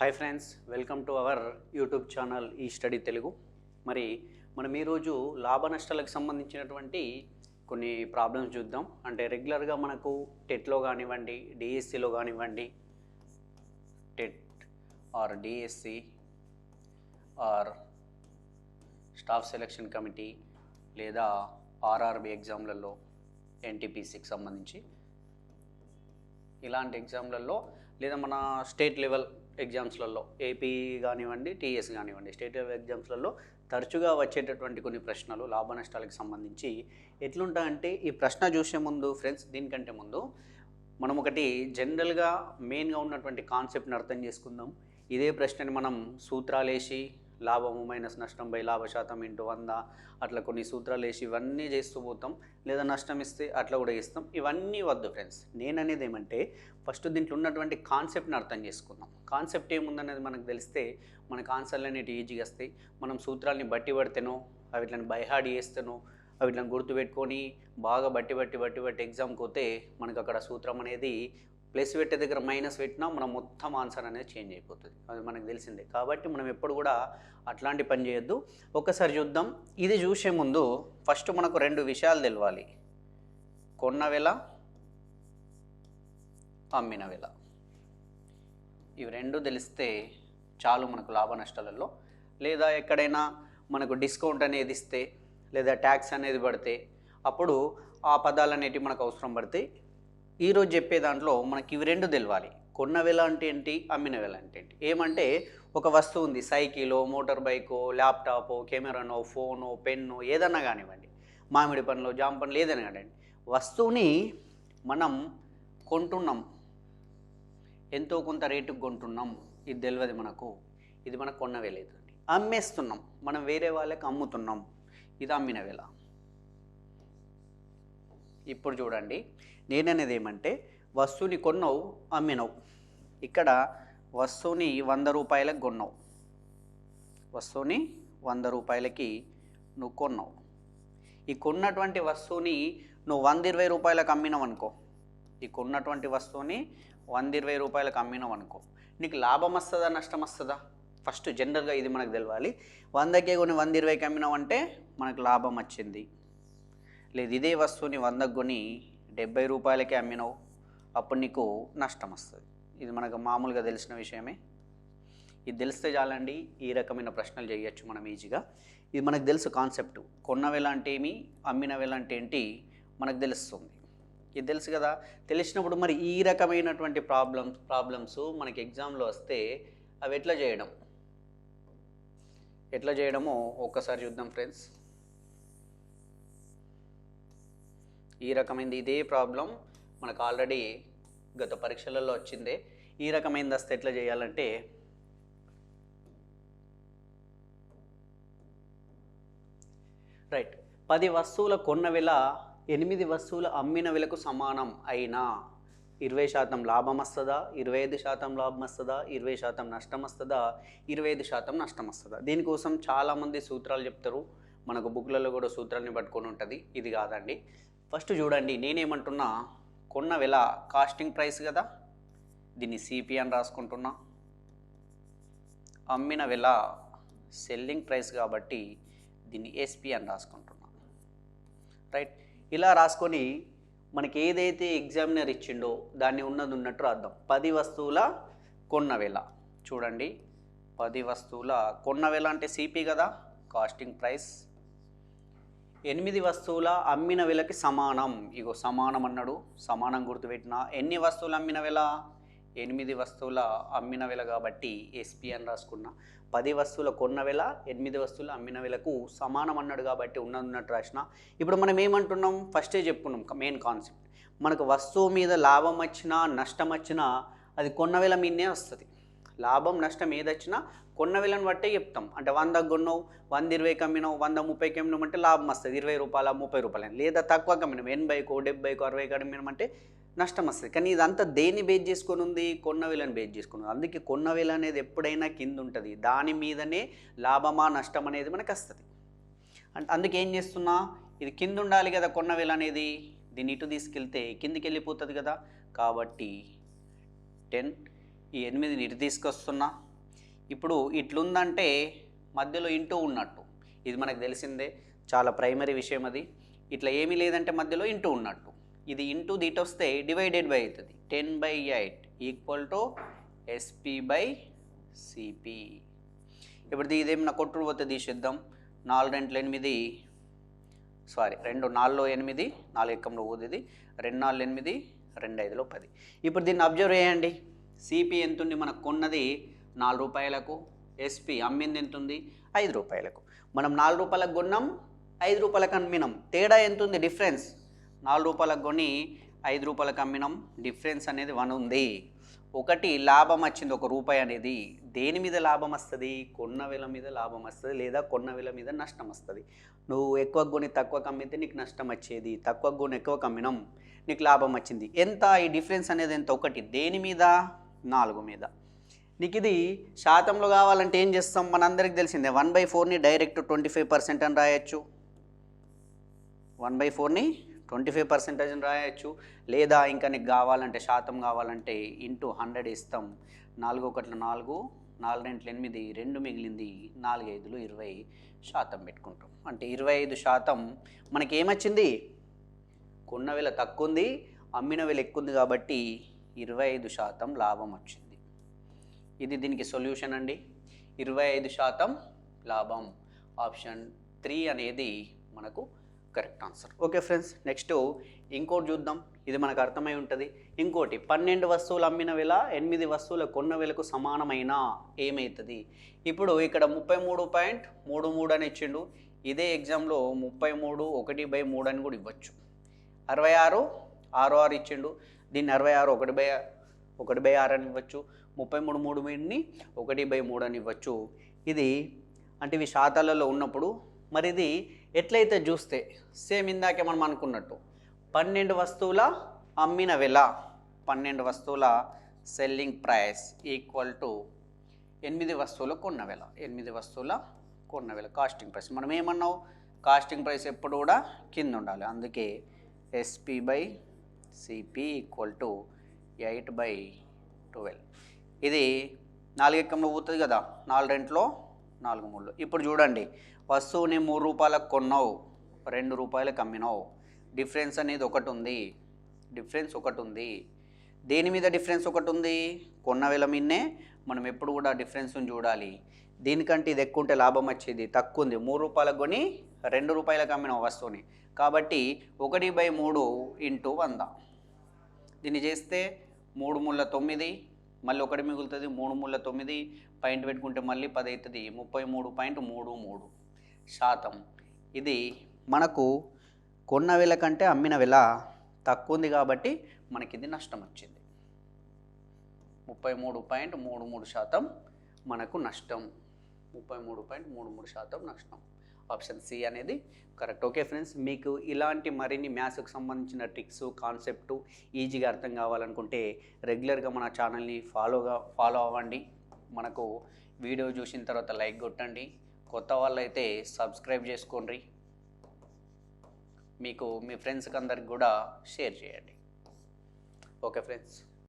Hi friends, welcome to our YouTube channel ఈ study Telugu. మరి మనం ఈరోజు లాభ నష్టాలకు సంబంధించినటువంటి కొన్ని ప్రాబ్లమ్స్ చూద్దాం. అంటే రెగ్యులర్గా మనకు టెట్లో కానివ్వండి, డిఎస్సిలో కానివ్వండి, TET are DSC are staff selection committee లేదా ఆర్ఆర్బి ఎగ్జామ్లలో ఎన్టీపీసీకి సంబంధించి ఇలాంటి ఎగ్జామ్లలో లేదా మన స్టేట్ లెవెల్ ఎగ్జామ్స్లలో ఏపీ కానివ్వండి, టీఎస్ కానివ్వండి, స్టేట్ లెవెల్ ఎగ్జామ్స్లలో తరచుగా వచ్చేటటువంటి కొన్ని ప్రశ్నలు లాభ నష్టాలకు సంబంధించి ఎట్లుంటాయంటే, ఈ ప్రశ్న చూసే ముందు ఫ్రెండ్స్, దీనికంటే ముందు మనం ఒకటి జనరల్గా మెయిన్గా ఉన్నటువంటి కాన్సెప్ట్ని అర్థం చేసుకుందాం. ఇదే ప్రశ్నని మనం సూత్రాలు వేసి లాభము మైనస్ నష్టం బై లాభ శాతం ఇంటూ 100 అట్లా కొన్ని సూత్రాలు వేసి ఇవన్నీ చేస్తూ పోతాం. లేదా నష్టం ఇస్తే అట్లా కూడా ఇస్తాం. ఇవన్నీ వద్దు ఫ్రెండ్స్. నేను అనేది ఏమంటే, ఫస్ట్ దీంట్లో ఉన్నటువంటి కాన్సెప్ట్ని అర్థం చేసుకుందాం. కాన్సెప్ట్ ఏముందనేది మనకు తెలిస్తే మనకు ఆన్సర్లు అనేవి ఈజీగా వస్తాయి. మనం సూత్రాలని బట్టి పడితేనో వీటిని బైహార్డ్ చేస్తేనో వీటిని గుర్తుపెట్టుకొని బాగా బట్టి ఎగ్జామ్కి పోతే మనకు అక్కడ సూత్రం అనేది ప్లస్ పెట్టే దగ్గర మైనస్ పెట్టినా మనం మొత్తం ఆన్సర్ అనేది చేంజ్ అయిపోతుంది. అది మనకు తెలిసిందే. కాబట్టి మనం ఎప్పుడు కూడా అట్లాంటి పని చేయొద్దు. ఒక్కసారి చూద్దాం. ఇది చూసే ముందు ఫస్ట్ మనకు 2 విషయాలు తెలవాలి. కొన్న వెల, అమ్మిన వెల. ఇవి 2 తెలిస్తే చాలు మనకు లాభ నష్టాలలో. లేదా ఎక్కడైనా మనకు డిస్కౌంట్ అనేది ఇస్తే లేదా ట్యాక్స్ అనేది పడితే అప్పుడు ఆ పదాలు అనేటివి మనకు అవసరం పడతాయి. ఈరోజు చెప్పే దాంట్లో మనకి ఇవి 2 తెలవాలి. కొన్న వెల అంటే ఏంటి, అమ్మిన వెల అంటే ఏంటి. ఏమంటే, ఒక వస్తువు ఉంది, సైకిలో, మోటార్ బైకో, ల్యాప్టాపో, కెమెరానో, ఫోనో, పెన్ను, ఏదన్నా కానివ్వండి, మామిడి పండ్లు, జామ పండ్లు, ఏదైనా కానివ్వండి, వస్తువుని మనం కొంటున్నాం, ఎంతో కొంత రేటుకు కొంటున్నాం, ఇది తెలియదు మనకు. ఇది మనకు కొన్న వెల అవుతుంది. అమ్మేస్తున్నాం, మనం వేరే వాళ్ళకి అమ్ముతున్నాం, ఇది అమ్మిన వెల. ఇప్పుడు చూడండి, నేననేది ఏమంటే, వస్తువుని కొన్నావు, అమ్మినవు. ఇక్కడ వస్తువుని 100 రూపాయలకు కొన్నావు, వస్తువుని 100 రూపాయలకి నువ్వు కొన్నావు. ఈ కొన్నటువంటి వస్తువుని నువ్వు 120 రూపాయలకు అమ్మినావు అనుకో. ఈ కొన్నటువంటి వస్తువుని 120 రూపాయలకు అమ్మినావు అనుకో. నీకు లాభం వస్తుందా, నష్టం వస్తుందా? ఫస్ట్ జనరల్గా ఇది మనకు తెలవాలి. 100కే కొని 120కి అమ్మినావు అంటే మనకు లాభం వచ్చింది. లేదు, ఇదే వస్తువుని 100కి కొని 70 రూపాయలకే అమ్మినావు, అప్పుడు నీకు నష్టం వస్తుంది. ఇది మనకు మామూలుగా తెలిసిన విషయమే. ఇది తెలిస్తే చాలండి, ఈ రకమైన ప్రశ్నలు చేయొచ్చు మనం ఈజీగా. ఇది మనకు తెలుసు కాన్సెప్ట్. కొన్న వెల అంటే ఏమి, అమ్మిన వెల అంటే ఏంటి మనకు తెలుస్తుంది. ఇది తెలుసు కదా. తెలిసినప్పుడు మరి ఈ రకమైనటువంటి ప్రాబ్లమ్స్ మనకి ఎగ్జామ్లో వస్తే అవి ఎట్లా చేయడమో ఒక్కసారి చూద్దాం ఫ్రెండ్స్. ఈ రకమైనది ఇదే ప్రాబ్లం మనకు ఆల్రెడీ గత పరీక్షలలో వచ్చిందే. ఈ రకమైనది వస్తే ఎట్లా చేయాలంటే, రైట్, 10 వస్తువుల కొన్న వెల 8 వస్తువుల అమ్మిన వెలకు సమానం అయినా 20% లాభం వస్తుందా, 25% లాభం వస్తుందా, 20% నష్టం వస్తుందా, 25% నష్టం వస్తుందా? దీనికోసం చాలామంది సూత్రాలు చెప్తారు. మనకు బుక్లలో కూడా సూత్రాన్ని పట్టుకొని ఉంటుంది. ఇది కాదండి. ఫస్ట్ చూడండి, నేనేమంటున్నా, కొన్న వెల కాస్టింగ్ ప్రైస్ కదా, దీన్ని సిపి అని రాసుకుంటున్నా. అమ్మిన వెల సెల్లింగ్ ప్రైస్ కాబట్టి దీన్ని ఎస్పి అని రాసుకుంటున్నా. రైట్, ఇలా రాసుకొని మనకి ఏదైతే ఎగ్జామినర్ ఇచ్చిండో దాన్ని ఉన్నది ఉన్నట్టు రాద్దాం. 10 వస్తువుల కొన్న వెల. చూడండి, 10 వస్తువుల కొన్న వెల అంటే సిపి కదా, కాస్టింగ్ ప్రైస్. 8 వస్తువుల అమ్మిన వెలకి సమానం. ఇగో సమానం అన్నాడు, సమానం గుర్తుపెట్టిన. ఎన్ని వస్తువులు అమ్మిన వెల? 8 వస్తువుల అమ్మిన వెల కాబట్టి ఎస్పి అని రాసుకున్నా. 10 వస్తువుల కొన్న వెల 8 వస్తువుల అమ్మిన వెలకు సమానం అన్నాడు కాబట్టి ఉన్నట్టు రాసిన. ఇప్పుడు మనం ఏమంటున్నాం, ఫస్టే చెప్పుకున్నాం మెయిన్ కాన్సెప్ట్. మనకు వస్తువు మీద లాభం వచ్చినా నష్టం వచ్చినా అది కొన్న వెల మీదనే వస్తుంది. లాభం నష్టం ఏదొచ్చినా కొన్న వెలను బట్టే చెప్తాం. అంటే 100కి కొన్నావు, 120కి అమ్మినావు, 130కి అమ్మినావు అంటే లాభం వస్తుంది, 20 రూపాయల 30 రూపాయలు. లేదా తక్కువకి అమ్మినాం, 80కో 70కో 60కి అమ్మినామంటే నష్టం వస్తుంది. కానీ ఇదంతా దేన్ని బేస్ చేసుకొని ఉంది, కొన్న వెలను బేస్ చేసుకుని ఉంది. అందుకే కొన్న వెల అనేది ఎప్పుడైనా కింద ఉంటుంది, దాని మీదనే లాభమా నష్టం అనేది మనకు వస్తుంది. అంటే అందుకే ఏం చేస్తున్నా, ఇది కింద ఉండాలి కదా కొన్న వెల అనేది, దీన్ని ఇటు తీసుకెళ్తే కిందికి వెళ్ళిపోతుంది కదా. కాబట్టి 10 ఈ 8ని ఇటు తీసుకొస్తున్నా, ఇప్పుడు ఇట్లుందంటే మధ్యలో ఇంటూ ఉన్నట్టు, ఇది మనకు తెలిసిందే, చాలా ప్రైమరీ విషయం అది. ఇట్లా ఏమీ లేదంటే మధ్యలో ఇంటూ ఉన్నట్టు, ఇది ఇంటూ దీటి వస్తే డివైడెడ్ బై అవుతుంది. 10/8 equal to SP by CP. ఇప్పుడు ఇదేమన్నా కొట్టుడు పోతే తీసేద్దాం. 4 2 8, సారీ 2 4 8, 4 ఎక్కంలో పోతుంది, 2 4 8, 2 5 10. ఇప్పుడు దీన్ని అబ్జర్వ్ చేయండి. సిపి ఎంత ఉంది, మనకు కొన్నది 4 రూపాయలకు, ఎస్పి అమ్మింది ఎంత ఉంది, 5 రూపాయలకు. మనం 4 రూపాయలకు కొన్నాం, 5 రూపాయలకు అమ్మినాం. తేడా ఎంత ఉంది, డిఫరెన్స్. 4 రూపాయలకు కొని 5 రూపాయలకు అమ్మినాం, డిఫరెన్స్ అనేది 1 ఉంది. ఒకటి లాభం వచ్చింది, 1 రూపాయి అనేది. దేని మీద లాభం వస్తుంది, కొన్న వేల మీద లాభం వస్తుంది, లేదా కొన్న వేల మీద నష్టం వస్తుంది. నువ్వు ఎక్కువ కొని తక్కువ అమ్మితే నీకు నష్టం వచ్చేది, తక్కువ కొని ఎక్కువ అమ్మినాం నీకు లాభం వచ్చింది. ఎంత ఈ డిఫరెన్స్ అనేది ఎంత, 1. దేని మీద, 4 మీద. నీకు ఇది శాతంలో కావాలంటే ఏం చేస్తాం, మనందరికి తెలిసిందే. 1/4ని డైరెక్ట్ 25% అని రాయొచ్చు, 1/4ని 25% అని రాయొచ్చు. లేదా ఇంకా నీకు కావాలంటే శాతం కావాలంటే ఇంటూ 100 ఇస్తాం. 4 1 4, 4 2 8, 2 మిగిలింది, 4 5 20% పెట్టుకుంటాం. అంటే 25% మనకి ఏమొచ్చింది, కొన్న వేల తక్కువ ఉంది, అమ్మిన వేల ఎక్కువ ఉంది, కాబట్టి 25% లాభం వచ్చింది. ఇది దీనికి సొల్యూషన్ అండి, 25% లాభం. ఆప్షన్ 3 అనేది మనకు correct answer. Okay friends, next ఇంకోటి చూద్దాం. ఇది మనకు అర్థమై ఉంటుంది. ఇంకోటి, 12 వస్తువులు అమ్మిన వేల 8 వస్తువుల కొన్న వేలకు సమానమైన ఏమవుతుంది. ఇప్పుడు ఇక్కడ 33.33 అని ఇచ్చిండు. ఇదే ఎగ్జామ్లో 33 1/3 అని కూడా ఇవ్వచ్చు. 66 6 6 ఇచ్చిండు. దీన్ని 66 1/6 అని ఇవ్వచ్చు. 33 3ని 1/3 అని ఇవ్వచ్చు. ఇది అంటే ఇవి శాతాలలో ఉన్నప్పుడు. మరి ఇది ఎట్లయితే చూస్తే సేమ్ ఇందాకే మనం అనుకున్నట్టు 12 వస్తువుల అమ్మిన వెల, 12 వస్తువుల సెల్లింగ్ ప్రైస్ ఈక్వల్ టు 8 వస్తువుల కొన్న వెల, 8 వస్తువుల కొన్న వెల కాస్టింగ్ ప్రైస్. మనం ఏమన్నావు, కాస్టింగ్ ప్రైస్ ఎప్పుడు కూడా కింద ఉండాలి. అందుకే SP by CP equal to 8/12. ఇది 4 ఎక్కంలో పోతుంది కదా, 4 2 4 3. ఇప్పుడు చూడండి, వస్తువుని 3 రూపాయలకు కొన్నావు, 2 రూపాయలకు అమ్మినావు. డిఫరెన్స్ అనేది 1 ఉంది, డిఫరెన్స్ 1 ఉంది. దేని మీద డిఫరెన్స్ 1 ఉంది, కొన్న వేల మీదనే మనం ఎప్పుడు కూడా డిఫరెన్స్ని చూడాలి. దీనికంటే ఇది ఎక్కువ ఉంటే లాభం వచ్చేది, తక్కువ ఉంది. 3 రూపాయలకు కొని 2 రూపాయలకు అమ్మిన వస్తువుని, కాబట్టి 1/3 ఇంటూ 100. దీన్ని చేస్తే 3 3 9, మళ్ళీ 1 మిగులుతుంది, 3 3 9, పాయింట్ పెట్టుకుంటే మళ్ళీ 10 అవుతుంది, 33.33%. ఇది మనకు కొన్న వేల కంటే అమ్మిన వేల తక్కువ ఉంది కాబట్టి మనకి ఇది నష్టం వచ్చింది. 33.33% మనకు నష్టం, 33.33% నష్టం. ఆప్షన్ సి అనేది కరెక్ట్. ఓకే ఫ్రెండ్స్, మీకు ఇలాంటి మరిన్ని మ్యాథ్స్కి సంబంధించిన ట్రిక్స్, కాన్సెప్టు ఈజీగా అర్థం కావాలనుకుంటే రెగ్యులర్గా మన ఛానల్ని ఫాలో అవ్వండి. మనకు వీడియో చూసిన తర్వాత లైక్ కొట్టండి. కొత్త వాళ్ళైతే సబ్స్క్రైబ్ చేసుకోండి. మీకు మీ ఫ్రెండ్స్కి అందరికి కూడా షేర్ చేయండి. Okay friends.